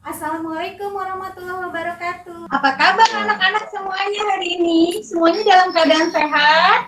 Assalamualaikum warahmatullahi wabarakatuh. Apa kabar anak-anak semuanya hari ini? Semuanya dalam keadaan sehat?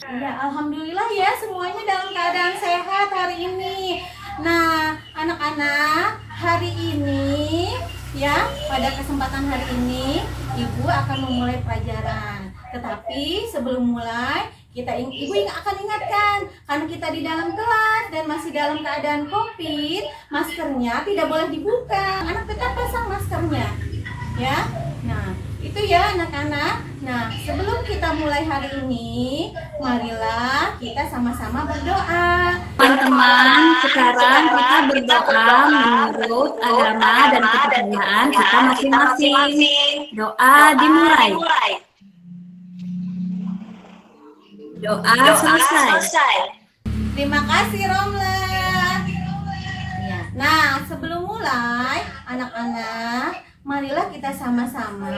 Ya, alhamdulillah ya, semuanya dalam keadaan sehat hari ini. Nah, anak-anak, hari ini ya, pada kesempatan hari ini Ibu akan memulai pelajaran. Tetapi sebelum mulai, Ibu akan ingatkan, karena kita di dalam kelas dan masih dalam keadaan COVID, maskernya tidak boleh dibuka. Anak tetap pasang maskernya, ya. Nah, itu ya anak-anak. Nah, sebelum kita mulai hari ini, marilah kita sama-sama berdoa. Teman-teman, sekarang kita berdoa menurut agama dan kepercayaan kita masing-masing. Doa dimulai. Doa selesai. Terima kasih Romla. Ya. Nah, sebelum mulai, anak-anak, marilah kita sama-sama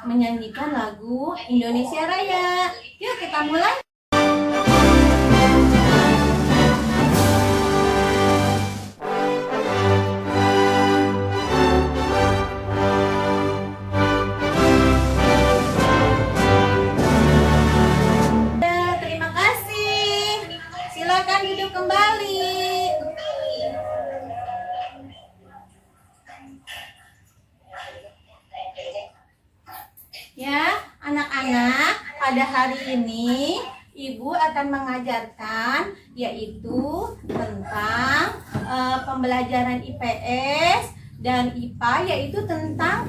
menyanyikan lagu Indonesia Raya. Yuk kita mulai. Terima kasih. Silakan duduk kembali. Ya, anak-anak, pada hari ini Ibu akan mengajarkan yaitu tentang pembelajaran IPS dan IPA, yaitu tentang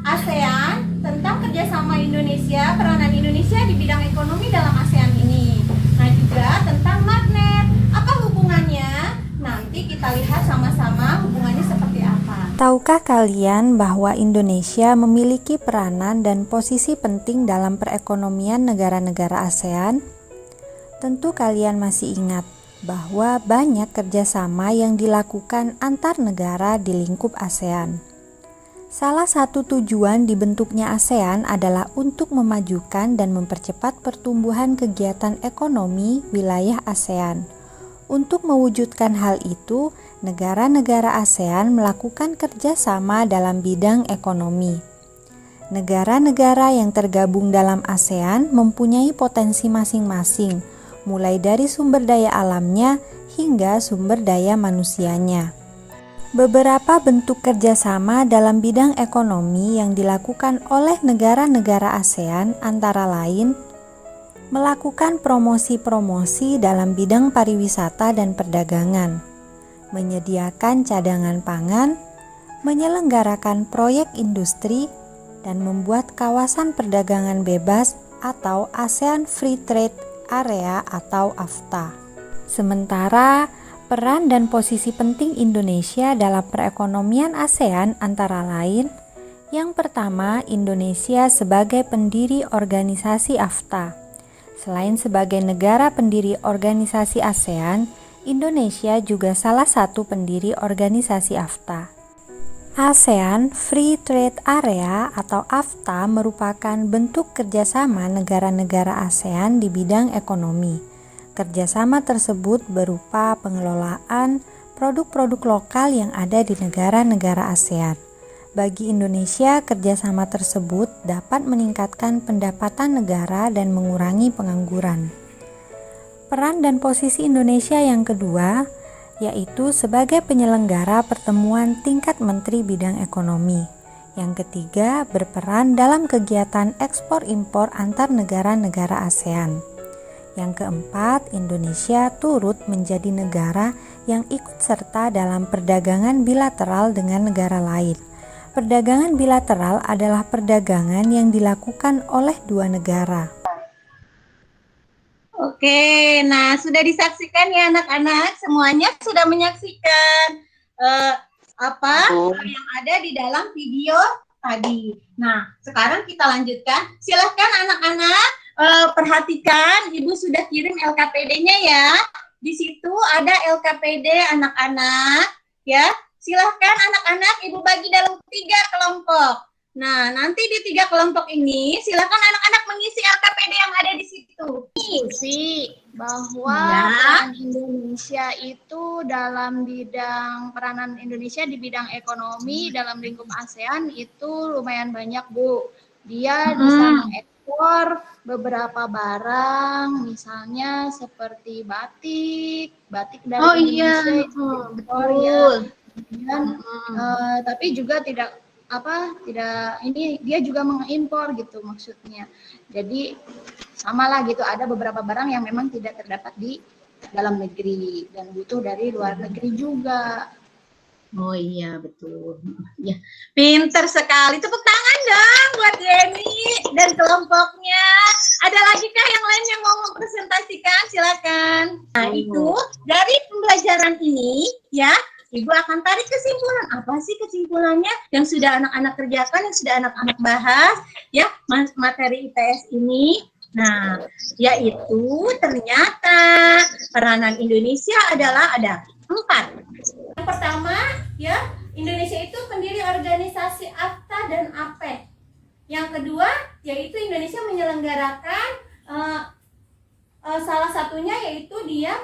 ASEAN, tentang kerjasama Indonesia, peranan Indonesia di bidang ekonomi dalam ASEAN ini. Nah, juga tentang magnet. Apa hubungannya? Nanti kita lihat sama-sama hubungannya seperti apa. Tahukah kalian bahwa Indonesia memiliki peranan dan posisi penting dalam perekonomian negara-negara ASEAN? Tentu kalian masih ingat bahwa banyak kerjasama yang dilakukan antar negara di lingkup ASEAN. Salah satu tujuan dibentuknya ASEAN adalah untuk memajukan dan mempercepat pertumbuhan kegiatan ekonomi wilayah ASEAN. Untuk mewujudkan hal itu, negara-negara ASEAN melakukan kerjasama dalam bidang ekonomi. Negara-negara yang tergabung dalam ASEAN mempunyai potensi masing-masing, mulai dari sumber daya alamnya hingga sumber daya manusianya. Beberapa bentuk kerjasama dalam bidang ekonomi yang dilakukan oleh negara-negara ASEAN antara lain melakukan promosi-promosi dalam bidang pariwisata dan perdagangan, menyediakan cadangan pangan, menyelenggarakan proyek industri, dan membuat kawasan perdagangan bebas atau ASEAN Free Trade Area atau AFTA. Sementara peran dan posisi penting Indonesia dalam perekonomian ASEAN antara lain, yang pertama, Indonesia sebagai pendiri organisasi AFTA. Selain sebagai negara pendiri organisasi ASEAN, Indonesia juga salah satu pendiri organisasi AFTA. ASEAN Free Trade Area atau AFTA merupakan bentuk kerjasama negara-negara ASEAN di bidang ekonomi. Kerjasama tersebut berupa pengelolaan produk-produk lokal yang ada di negara-negara ASEAN. Bagi Indonesia, kerjasama tersebut dapat meningkatkan pendapatan negara dan mengurangi pengangguran. Peran dan posisi Indonesia yang kedua, yaitu sebagai penyelenggara pertemuan tingkat menteri bidang ekonomi. Yang ketiga, berperan dalam kegiatan ekspor-impor antar negara-negara ASEAN. Yang keempat, Indonesia turut menjadi negara yang ikut serta dalam perdagangan bilateral dengan negara lain. Perdagangan bilateral adalah perdagangan yang dilakukan oleh dua negara. Oke, nah sudah disaksikan ya anak-anak, semuanya sudah menyaksikan apa yang ada di dalam video tadi. Nah, sekarang kita lanjutkan. Silahkan anak-anak perhatikan, Ibu sudah kirim LKPD-nya ya. Di situ ada LKPD anak-anak, ya. Silahkan anak-anak Ibu bagi dalam 3 kelompok. Nah, nanti di 3 kelompok ini silakan anak-anak mengisi LKPD yang ada di situ. Isi bahwa Ya. peranan Indonesia itu dalam bidang peranan Indonesia di bidang ekonomi dalam lingkup ASEAN itu lumayan banyak, Bu. Dia bisa mengekspor beberapa barang, misalnya seperti batik dari Indonesia itu diekspor ya. Dan, tapi juga tidak ini dia juga mengimpor gitu maksudnya. Jadi samalah gitu, ada beberapa barang yang memang tidak terdapat di dalam negeri dan butuh dari luar negeri juga. Oh iya, betul. Ya, pinter sekali. Tepuk tangan dong buat Yeni dan kelompoknya. Ada lagi kah yang lain yang mau mempresentasikan? Silakan. Nah, itu dari pembelajaran ini ya, Ibu akan tarik kesimpulan. Apa sih kesimpulannya yang sudah anak-anak kerjakan, yang sudah anak-anak bahas ya, materi IPS ini? Nah, yaitu ternyata peranan Indonesia adalah ada 4. Yang pertama, ya, Indonesia itu pendiri organisasi AFTA dan APEC. Yang kedua, yaitu Indonesia menyelenggarakan salah satunya yaitu dia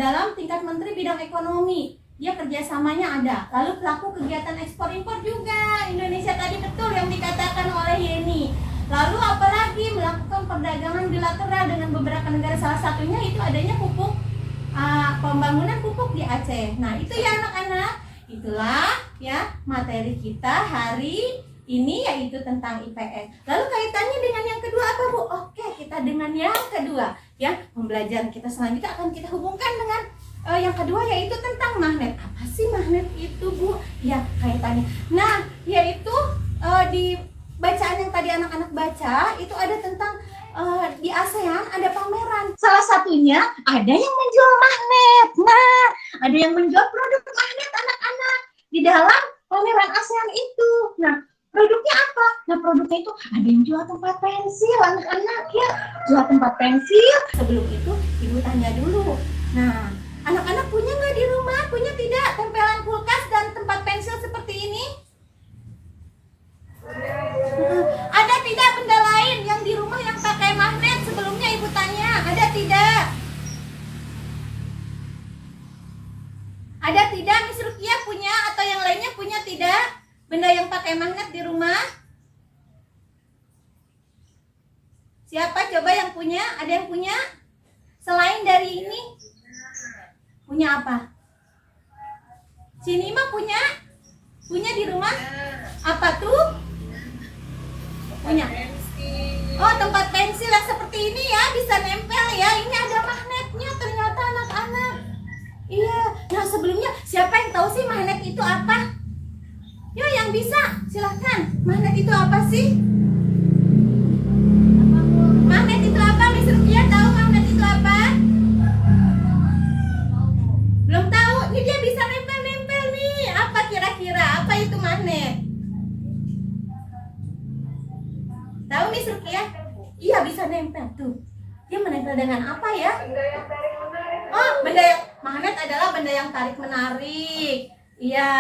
dalam tingkat menteri bidang ekonomi. Dia kerjasamanya ada. Lalu pelaku kegiatan ekspor impor juga. Indonesia tadi betul yang dikatakan oleh Yeni. Lalu apalagi melakukan perdagangan bilateral dengan beberapa negara, salah satunya itu adanya pupuk pembangunan pupuk di Aceh. Nah, itu ya anak-anak. Itulah ya materi kita hari ini yaitu tentang IPS. Lalu kaitannya dengan yang kedua apa, Bu? Oke, kita dengan yang kedua ya, pembelajaran kita selanjutnya akan kita hubungkan dengan yang kedua yaitu tentang magnet. Apa sih magnet itu, Bu? Ya, kaitannya. Nah, yaitu di bacaan yang tadi anak-anak baca itu ada tentang di ASEAN ada pameran. Salah satunya ada yang menjual magnet. Nah, ada yang menjual produk magnet anak-anak di dalam pameran ASEAN itu. Nah, produknya apa? Nah, produknya itu ada yang jual tempat pensil anak-anak ya. Jual tempat pensil. Sebelum itu, Ibu tanya dulu. Nah, anak-anak punya nggak di rumah? Punya tidak tempelan kulkas dan tempat pensil seperti ini? Ada tidak benda lain yang di rumah yang pakai magnet? Sebelumnya Ibu tanya, ada tidak? Ada tidak? Miss Rukia punya atau yang lainnya punya tidak? Benda yang pakai magnet di rumah? Siapa coba yang punya? Ada yang punya? Selain dari ini? Punya apa? Sini mah punya? Punya di rumah? Apa tuh? Punya. Oh, tempat pensil yang seperti ini ya, bisa nempel ya. Ini ada magnetnya ternyata anak-anak. Iya. Nah, sebelumnya siapa yang tahu sih magnet itu apa? Yo, yang bisa, silahkan. Magnet itu apa sih? Magnet itu apa? Miss Rukia tahu magnet itu apa? Belum tahu. Ini dia bisa nempel-nempel nih. Apa kira-kira? Apa itu magnet? Tahu Miss Rukia? Iya, bisa nempel tuh. Dia menempel dengan apa ya? Oh, magnet adalah benda yang tarik menarik. Iya,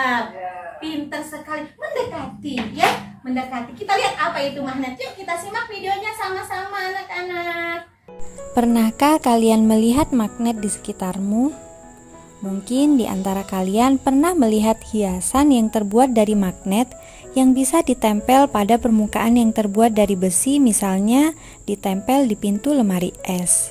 pinter sekali. Mendekati ya, mendekati. Kita lihat apa itu magnet. Yuk kita simak videonya sama-sama anak-anak. Pernahkah kalian melihat magnet di sekitarmu? Mungkin di antara kalian pernah melihat hiasan yang terbuat dari magnet yang bisa ditempel pada permukaan yang terbuat dari besi, misalnya ditempel di pintu lemari es.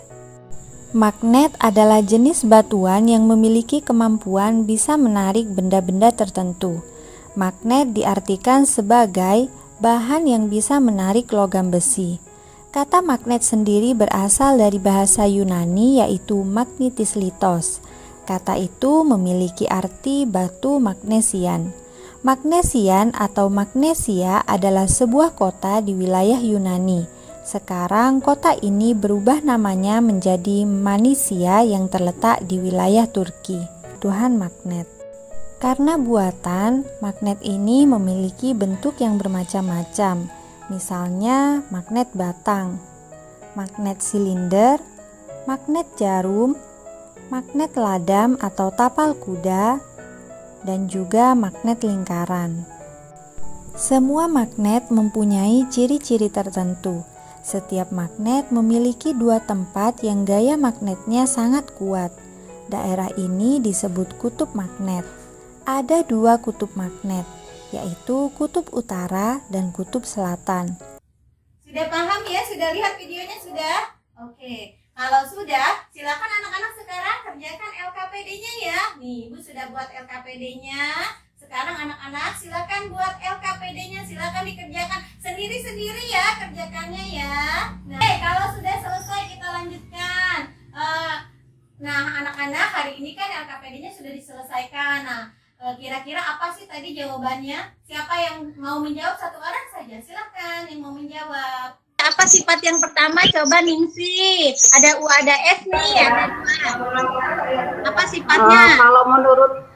Magnet adalah jenis batuan yang memiliki kemampuan bisa menarik benda-benda tertentu. Magnet diartikan sebagai bahan yang bisa menarik logam besi. Kata magnet sendiri berasal dari bahasa Yunani yaitu magnetis litos. Kata itu memiliki arti batu magnesian. Magnesian atau Magnesia adalah sebuah kota di wilayah Yunani. Sekarang kota ini berubah namanya menjadi Manisia yang terletak di wilayah Turki. Tuhan magnet. Karena buatan, magnet ini memiliki bentuk yang bermacam-macam. Misalnya magnet batang, magnet silinder, magnet jarum, magnet ladam atau tapal kuda, dan juga magnet lingkaran. Semua magnet mempunyai ciri-ciri tertentu. Setiap magnet memiliki dua tempat yang gaya magnetnya sangat kuat. Daerah ini disebut kutub magnet. Ada dua kutub magnet, yaitu kutub utara dan kutub selatan. Sudah paham ya? Sudah lihat videonya sudah? Oke. Kalau sudah, silakan anak-anak sekarang kerjakan LKPD-nya ya. Nih, Ibu sudah buat LKPD-nya. Sekarang anak-anak silakan buat LKPD-nya, silakan dikerjakan sendiri-sendiri ya kerjakannya ya. Nah, kalau sudah selesai kita lanjutkan. Nah, anak-anak hari ini kan LKPD-nya sudah diselesaikan. Nah, kira-kira apa sih tadi jawabannya? Siapa yang mau menjawab? Satu orang saja, silakan yang mau menjawab. Apa sifat yang pertama? Coba Ningsi. Ada U, ada S nih, ada dua. Apa sifatnya? Kalau menurut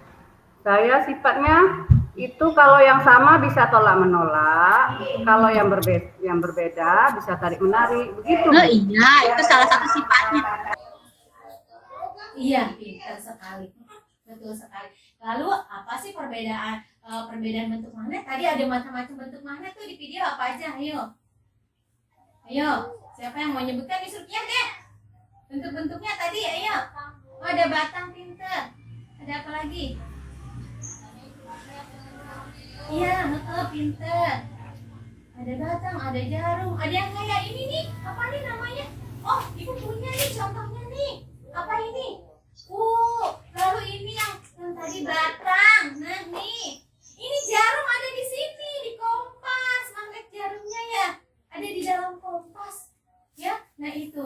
saya sifatnya itu kalau yang sama bisa tolak menolak, kalau yang berbeda bisa tarik menarik, begitu. Oh iya, itu salah satu sifatnya. Iya, pintar sekali. Betul sekali. Lalu apa sih perbedaan bentuk magnet? Tadi ada macam-macam bentuk magnet tuh di video apa aja? Ayo, siapa yang mau nyebutkan instruknya deh? Bentuk-bentuknya tadi, ayo. Oh, ada batang, pintar. Ada apa lagi? Iya, pintar. Ada batang, ada jarum, ada yang kayak ini nih. Apa nih namanya? Oh, Ibu punya nih contohnya nih. Apa ini? Lalu ini yang tadi batang. Nah, nih. Ini jarum ada di sini, di kompas. Magnet jarumnya ya. Ada di dalam kompas. Ya, nah itu.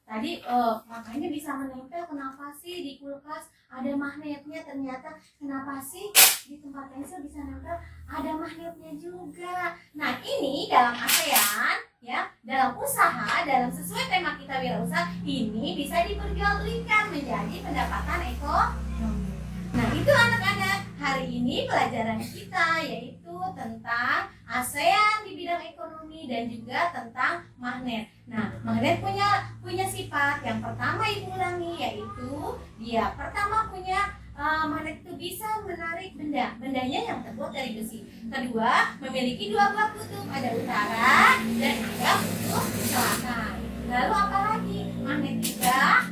Tadi makanya bisa menempel. Kenapa sih di kulkas ada magnetnya? Ternyata kenapa sih di tempat pensil bisa nempel? Ada magnetnya juga. Nah, ini dalam ASEAN ya, dalam usaha, dalam sesuai tema kita wirausaha, ini bisa diperjualbelikan menjadi pendapatan ekonomi. Nah, itu anak-anak, hari ini pelajaran kita yaitu tentang ASEAN di bidang ekonomi dan juga tentang magnet. Nah, magnet punya sifat. Yang pertama Ibu ulangi, yaitu dia pertama punya magnet itu bisa menarik bendanya yang terbuat dari besi. Kedua, memiliki dua buah kutub, ada utara dan ada kutub selatan. Lalu apa lagi? Magnet juga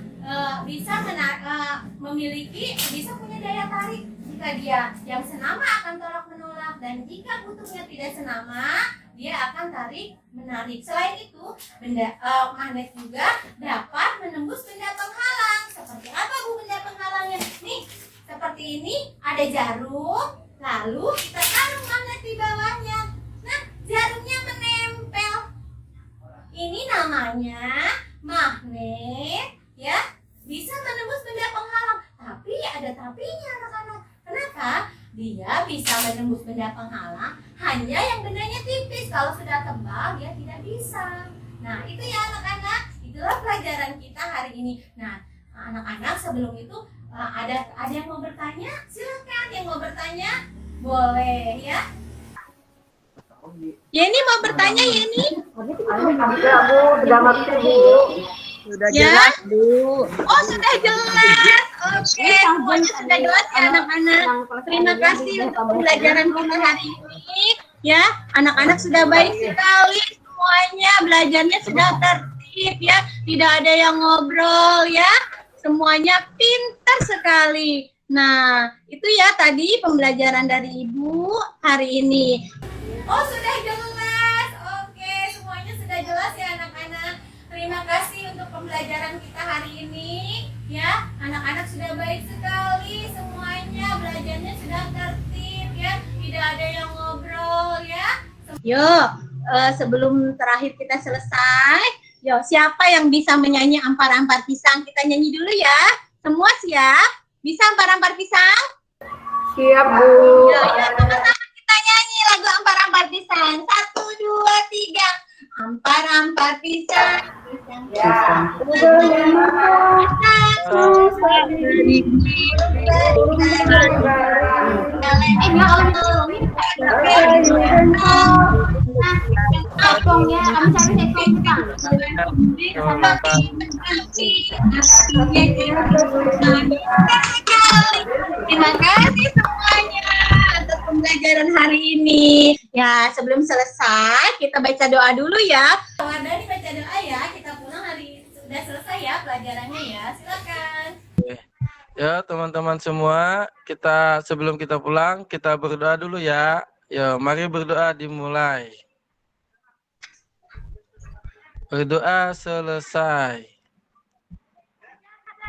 bisa punya daya tarik. Jika dia yang senama akan tolak menolak, dan jika kutubnya tidak senama, dia akan tarik menarik. Selain itu, magnet juga dapat menembus benda penghalang. Seperti apa Bu benda penghalangnya? Nih, seperti ini ada jarum, lalu kita taruh magnet di bawahnya. Nah, jarumnya menempel. Ini namanya magnet, ya, bisa menembus benda penghalang. Tapi ada tapinya anak-anak. Kenapa? Dia bisa menembus benda penghalang hanya yang bendanya tipis. Kalau sudah tebal dia tidak bisa. Nah, itu ya anak-anak. Itulah pelajaran kita hari ini. Nah, anak-anak sebelum itu ada yang mau bertanya? Silakan yang mau bertanya boleh ya. Yeni mau bertanya, Yeni? Ada Bu, sudah ngerti Bu. Sudah Ya? jelas, Bu. Oh, sudah jelas. Oke, semuanya sudah jelas ya anak-anak. Terima kasih untuk pembelajaran kita hari ini. Ya, anak-anak sudah baik sekali semuanya. Belajarnya sudah tertib ya. Tidak ada yang ngobrol ya. Semuanya pintar sekali. Nah, itu ya tadi pembelajaran dari Ibu hari ini. Oh, sudah jelas. Oke, semuanya sudah jelas ya anak-anak. Terima kasih untuk pembelajaran kita hari ini. Ya, anak-anak sudah baik sekali semuanya. Belajarnya sudah tertib ya. Tidak ada yang ngobrol ya. Yuk, sebelum terakhir kita selesai, yuk siapa yang bisa menyanyi ampar-ampar pisang? Kita nyanyi dulu ya. Semua siap? Bisa ampar-ampar pisang? Siap Bu. Ya, sama-sama kita nyanyi lagu ampar-ampar pisang. 1, 2, 3. Ampar-ampar pisang. Ya. Terima kasih semuanya atas pembelajaran hari ini. Ya, Ya, sebelum selesai kita baca doa dulu ya. Wardani baca doa ya. Kita pulang hari sudah selesai ya pelajarannya ya. Silakan. Ya teman-teman semua, sebelum kita pulang kita berdoa dulu ya. Ya, mari berdoa dimulai. Berdoa selesai.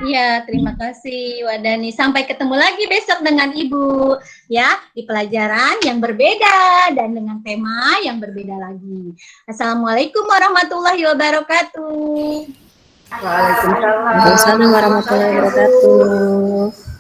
Ya, terima kasih Wardani. Sampai ketemu lagi besok dengan Ibu ya di pelajaran yang berbeda dan dengan tema yang berbeda lagi. Assalamualaikum warahmatullahi wabarakatuh. Waalaikumsalam. Waalaikumsalam warahmatullahi wabarakatuh.